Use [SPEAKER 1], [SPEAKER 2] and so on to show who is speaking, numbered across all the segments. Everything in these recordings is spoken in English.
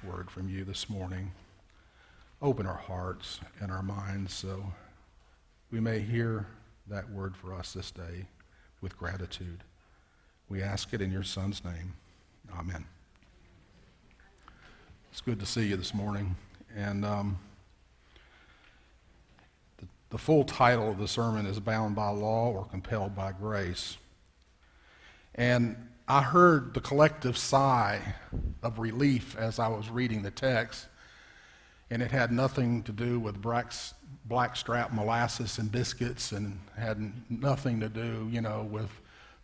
[SPEAKER 1] fresh word from you this morning. Open our hearts and our minds so we may hear that word for us this day with gratitude. We ask it in your Son's name. Amen. It's good to see you this morning. And the full title of the sermon is Bound by Law or Compelled by Grace. And I heard the collective sigh of relief as I was reading the text, and it had nothing to do with blackstrap molasses and biscuits, and had nothing to do, with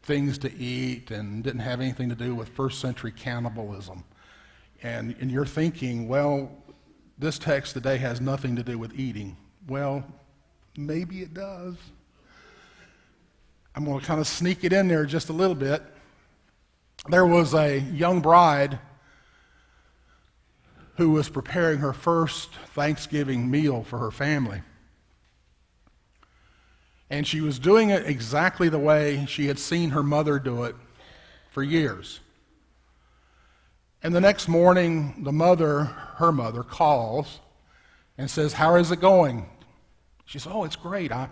[SPEAKER 1] things to eat, and didn't have anything to do with first century cannibalism. And you're thinking, well, this text today has nothing to do with eating. Well, maybe it does. I'm going to kind of sneak it in there just a little bit. There was a young bride who was preparing her first Thanksgiving meal for her family. And she was doing it exactly the way she had seen her mother do it for years. And the next morning, her mother, calls and says, "How is it going?" She says, "Oh, it's great. I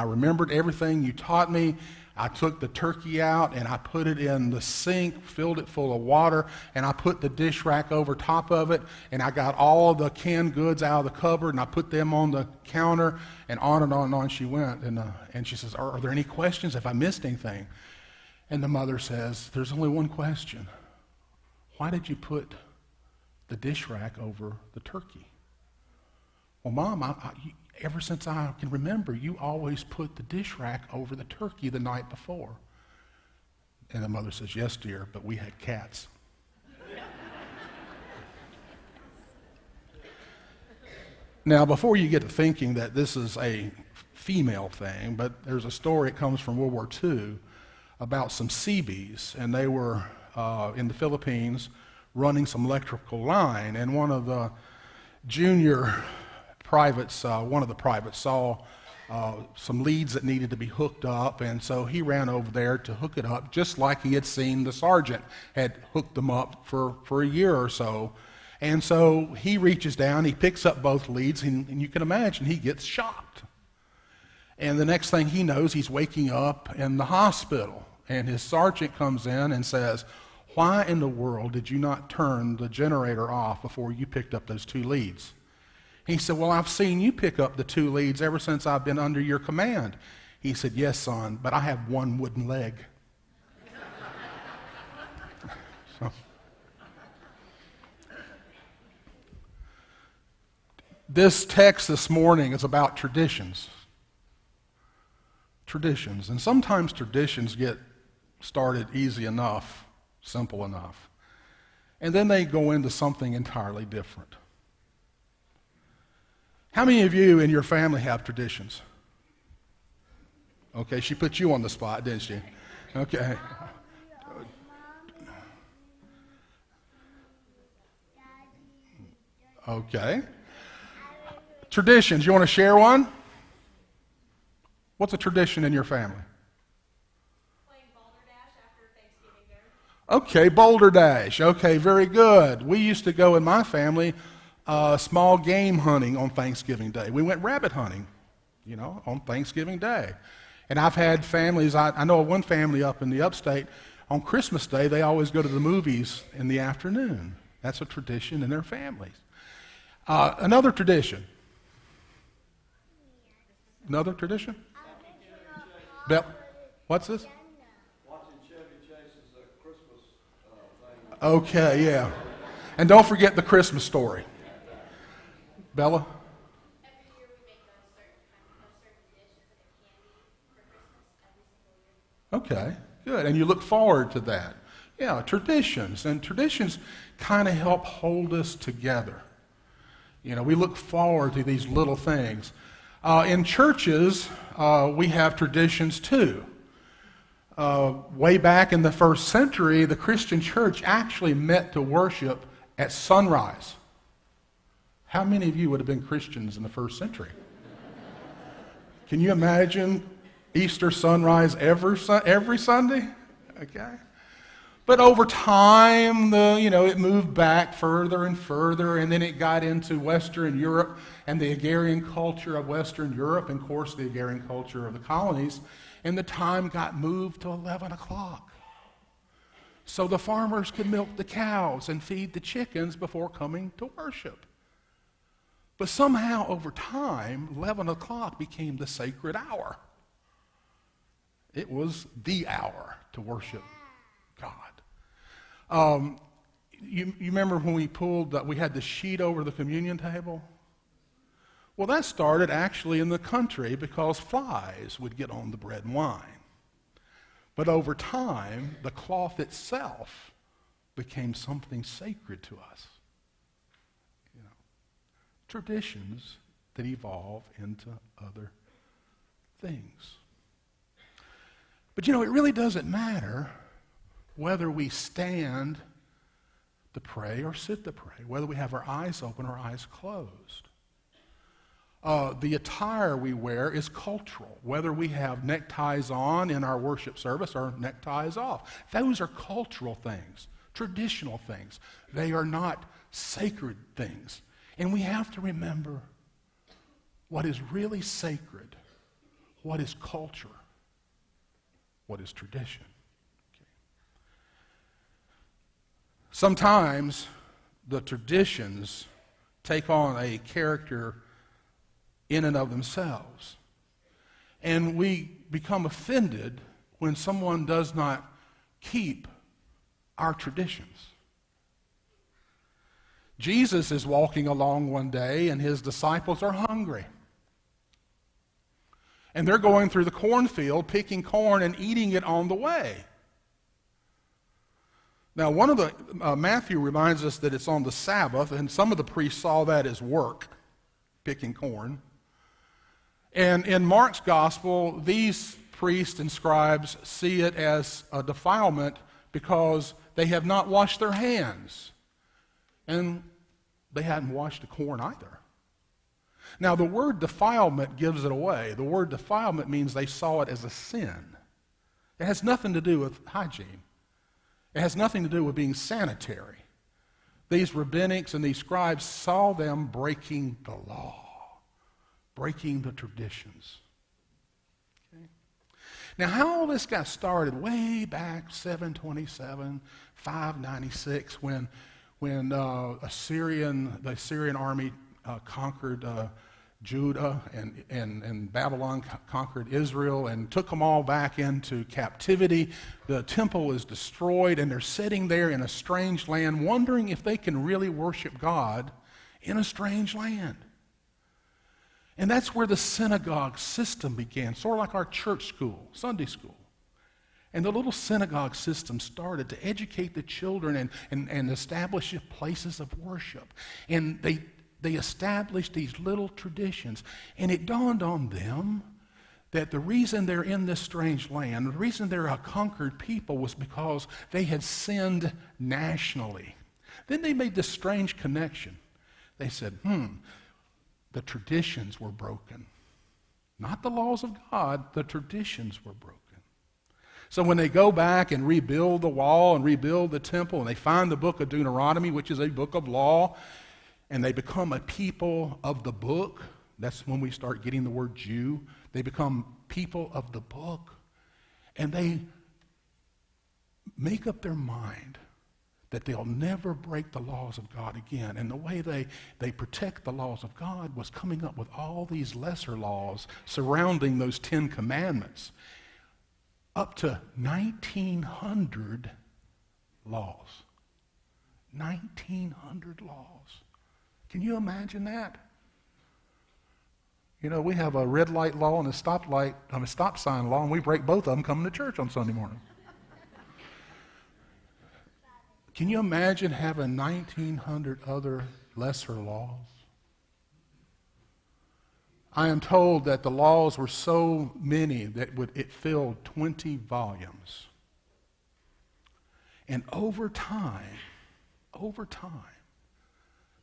[SPEAKER 1] remembered everything you taught me. I took the turkey out and I put it in the sink, filled it full of water, and I put the dish rack over top of it, and I got all the canned goods out of the cupboard and I put them on the counter," and on and on and on she went. And she says, are there any questions? Have I missed anything? And the mother says, "There's only one question. Why did you put the dish rack over the turkey?" "Well, Mom, ever since I can remember, you always put the dish rack over the turkey the night before." And the mother says, "Yes, dear, but we had cats." Now, before you get to thinking that this is a female thing, but there's a story, it comes from World War II, about some Seabees, and they were in the Philippines running some electrical line, and one of the junior privates, one of the privates saw some leads that needed to be hooked up, and so he ran over there to hook it up, just like he had seen the sergeant had hooked them up for a year or so. And so he reaches down, he picks up both leads, and you can imagine he gets shocked. And the next thing he knows, he's waking up in the hospital, and his sergeant comes in and says, "Why in the world did you not turn the generator off before you picked up those two leads?" He said, "Well, I've seen you pick up the two leads ever since I've been under your command." He said, "Yes, son, but I have one wooden leg." So, this text this morning is about traditions. Traditions. And sometimes traditions get started easy enough, simple enough, and then they go into something entirely different. How many of you in your family have traditions? Okay, she put you on the spot, didn't she? Okay. Okay. Traditions, you want to share one? What's a tradition in your family?
[SPEAKER 2] Playing Boulder Dash after Thanksgiving dinner.
[SPEAKER 1] Okay, Boulder Dash. Okay, very good. We used to go in my family small game hunting on Thanksgiving Day. We went rabbit hunting, on Thanksgiving Day. And I've had families, I know of one family up in the upstate, on Christmas Day, they always go to the movies in the afternoon. That's a tradition in their families. Another tradition. Another tradition? What's this?
[SPEAKER 3] Watching Chevy Chase's Christmas thing.
[SPEAKER 1] Okay, yeah. And don't forget the Christmas story. Bella?
[SPEAKER 2] Every year we make a certain dish as a candy for Christmas every single year.
[SPEAKER 1] Okay, good. And you look forward to that. Yeah, traditions. And traditions kind of help hold us together. We look forward to these little things. In churches, we have traditions too. Way back in the first century, the Christian church actually met to worship at sunrise. How many of you would have been Christians in the first century? Can you imagine Easter sunrise every Sunday? Okay. But over time, it moved back further and further, and then it got into Western Europe and the agrarian culture of Western Europe, and of course the agrarian culture of the colonies, and the time got moved to 11 o'clock. So the farmers could milk the cows and feed the chickens before coming to worship. But somehow over time, 11 o'clock became the sacred hour. It was the hour to worship God. You remember when we had the sheet over the communion table? Well, that started actually in the country because flies would get on the bread and wine. But over time, the cloth itself became something sacred to us. Traditions that evolve into other things. But it really doesn't matter whether we stand to pray or sit to pray, whether we have our eyes open or eyes closed. The attire we wear is cultural, whether we have neckties on in our worship service or neckties off. Those are cultural things, traditional things. They are not sacred things. And we have to remember what is really sacred, what is culture, what is tradition. Okay. Sometimes the traditions take on a character in and of themselves. And we become offended when someone does not keep our traditions. Jesus is walking along one day, and his disciples are hungry. And they're going through the cornfield, picking corn and eating it on the way. Now, Matthew reminds us that it's on the Sabbath, and some of the priests saw that as work, picking corn. And in Mark's gospel, these priests and scribes see it as a defilement because they have not washed their hands. And they hadn't washed the corn either. Now, the word defilement gives it away. The word defilement means they saw it as a sin. It has nothing to do with hygiene. It has nothing to do with being sanitary. These rabbinics and these scribes saw them breaking the law, breaking the traditions. Okay? Now, how all this got started way back 727, 596, when the Assyrian army conquered Judah and Babylon conquered Israel and took them all back into captivity. The temple is destroyed, and they're sitting there in a strange land wondering if they can really worship God in a strange land. And that's where the synagogue system began, sort of like our church school, Sunday school. And the little synagogue system started to educate the children and establish places of worship. And they established these little traditions. And it dawned on them that the reason they're in this strange land, the reason they're a conquered people was because they had sinned nationally. Then they made this strange connection. They said, the traditions were broken. Not the laws of God, the traditions were broken. So when they go back and rebuild the wall and rebuild the temple, and they find the book of Deuteronomy, which is a book of law, and they become a people of the book, that's when we start getting the word Jew. They become people of the book, and they make up their mind that they'll never break the laws of God again. And the way they protect the laws of God was coming up with all these lesser laws surrounding those 10 commandments. Up to 1,900 laws. 1,900 laws. Can you imagine that? We have a red light law and a stop sign law, and we break both of them coming to church on Sunday morning. Can you imagine having 1,900 other lesser laws? I am told that the laws were so many that it filled 20 volumes. And over time,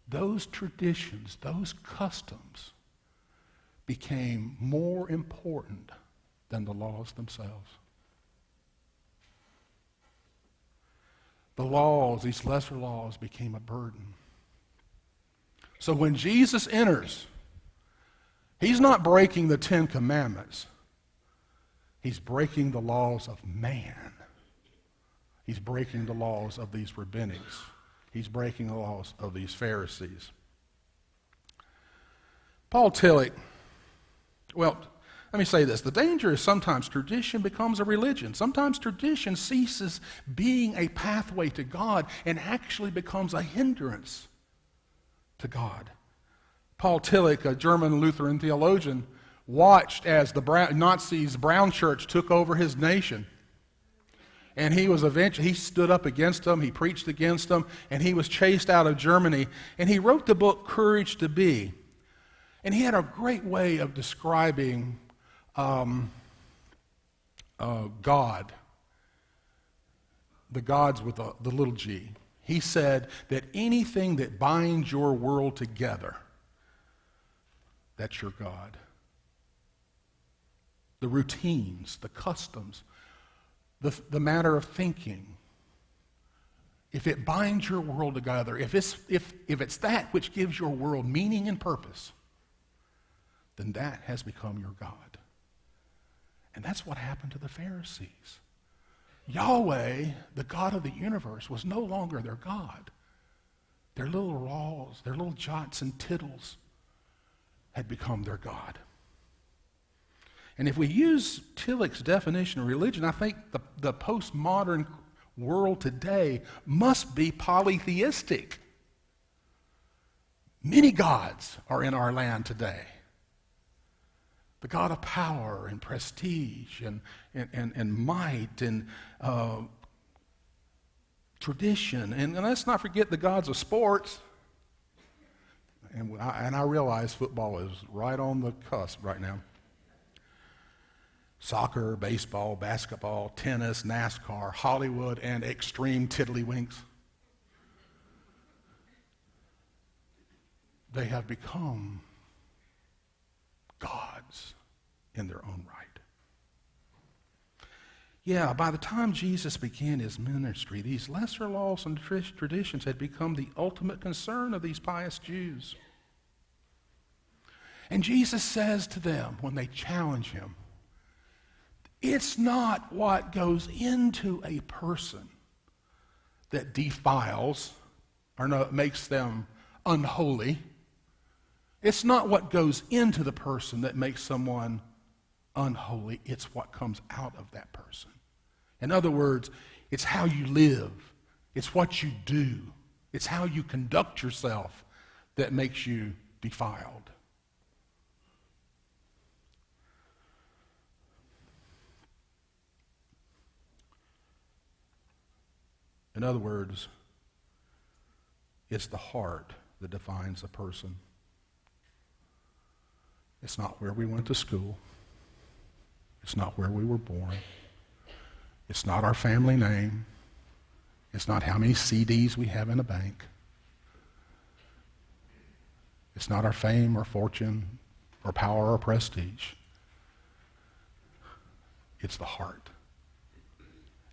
[SPEAKER 1] those traditions, those customs became more important than the laws themselves. the laws, these lesser laws, became a burden. So when Jesus enters, he's not breaking the 10 Commandments. He's breaking the laws of man. He's breaking the laws of these rabbinics. He's breaking the laws of these Pharisees. Paul Tillich, well, let me say this. The danger is sometimes tradition becomes a religion. Sometimes tradition ceases being a pathway to God and actually becomes a hindrance to God. Paul Tillich, a German Lutheran theologian, watched as the Nazis' Brown Church took over his nation. And he stood up against them, he preached against them, and he was chased out of Germany. And he wrote the book Courage to Be. And he had a great way of describing God, the gods with the little g. He said that anything that binds your world together, that's your God. The routines, the customs, the matter of thinking. If it binds your world together, if it's that which gives your world meaning and purpose, then that has become your God. And that's what happened to the Pharisees. Yahweh, the God of the universe, was no longer their God. Their little laws, their little jots and tittles had become their God. And if we use Tillich's definition of religion, I think the postmodern world today must be polytheistic. Many gods are in our land today. The God of power and prestige and might and tradition. And let's not forget the gods of sports. And I realize football is right on the cusp right now. Soccer, baseball, basketball, tennis, NASCAR, Hollywood, and extreme tiddlywinks. They have become gods in their own right. Yeah, by the time Jesus began his ministry, these lesser laws and traditions had become the ultimate concern of these pious Jews. And Jesus says to them when they challenge him, it's not what goes into a person that defiles or makes them unholy. It's not what goes into the person that makes someone unholy. It's what comes out of that person. In other words, it's how you live. It's what you do. It's how you conduct yourself that makes you defiled. In other words, it's the heart that defines a person. It's not where we went to school. It's not where we were born. It's not our family name. It's not how many CDs we have in a bank. It's not our fame or fortune or power or prestige. It's the heart.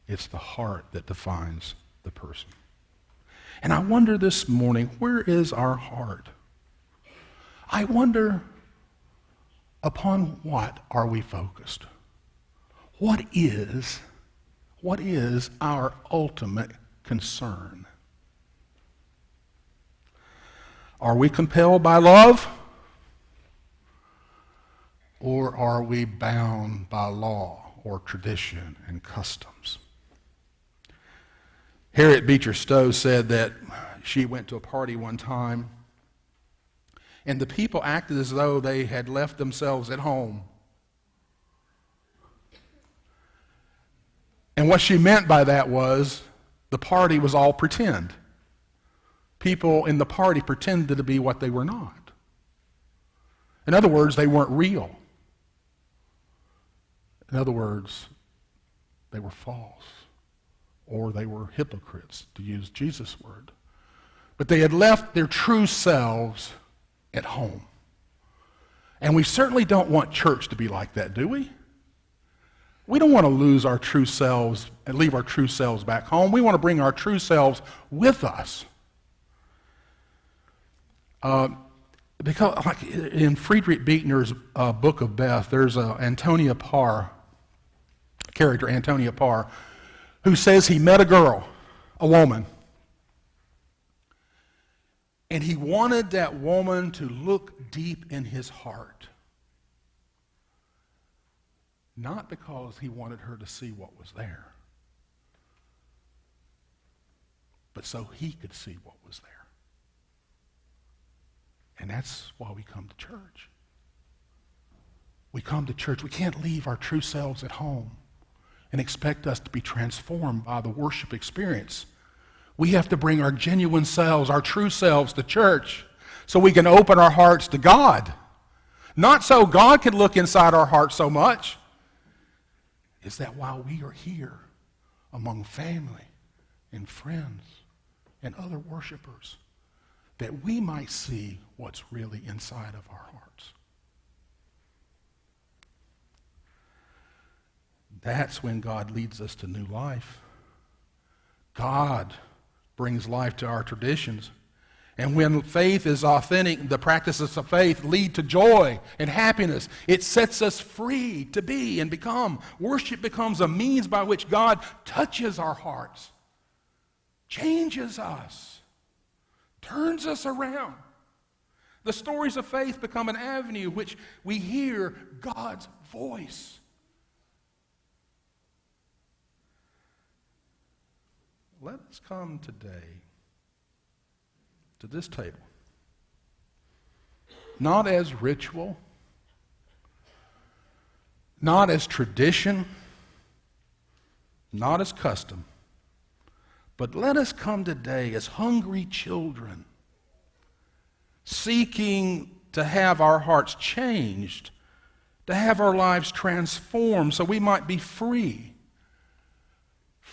[SPEAKER 1] It's the heart that defines the person. And I wonder this morning, where is our heart? I wonder, upon what are we focused? What is our ultimate concern? Are we compelled by love? Or are we bound by law or tradition and customs? Harriet Beecher Stowe said that she went to a party one time and the people acted as though they had left themselves at home. And what she meant by that was the party was all pretend. People in the party pretended to be what they were not. In other words, they weren't real. In other words, they were false. Or they were hypocrites, to use Jesus' word. But they had left their true selves at home. And we certainly don't want church to be like that, do we? We don't want to lose our true selves and leave our true selves back home. We want to bring our true selves with us. Because, like in Friedrich Buechner's Book of Beth, there's Antonia Parr, character Antonia Parr, who says he met a girl, a woman, and he wanted that woman to look deep in his heart. Not because he wanted her to see what was there, but so he could see what was there. And that's why we come to church. We come to church. We can't leave our true selves at home and expect us to be transformed by the worship experience. We have to bring our genuine selves, our true selves to church so we can open our hearts to God. Not so God can look inside our hearts so much. Is that while we are here among family and friends and other worshipers, that we might see what's really inside of our hearts. That's when God leads us to new life. God brings life to our traditions. And when faith is authentic, the practices of faith lead to joy and happiness. It sets us free to be and become. Worship becomes a means by which God touches our hearts, changes us, turns us around. The stories of faith become an avenue which we hear God's voice. Let us come today to this table, not as ritual, not as tradition, not as custom, but let us come today as hungry children, seeking to have our hearts changed, to have our lives transformed so we might be free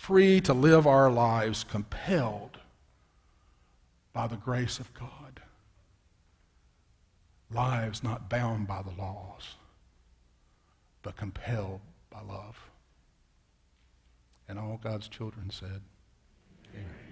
[SPEAKER 1] to live our lives compelled by the grace of God. Lives not bound by the laws, but compelled by love. And all God's children said, amen.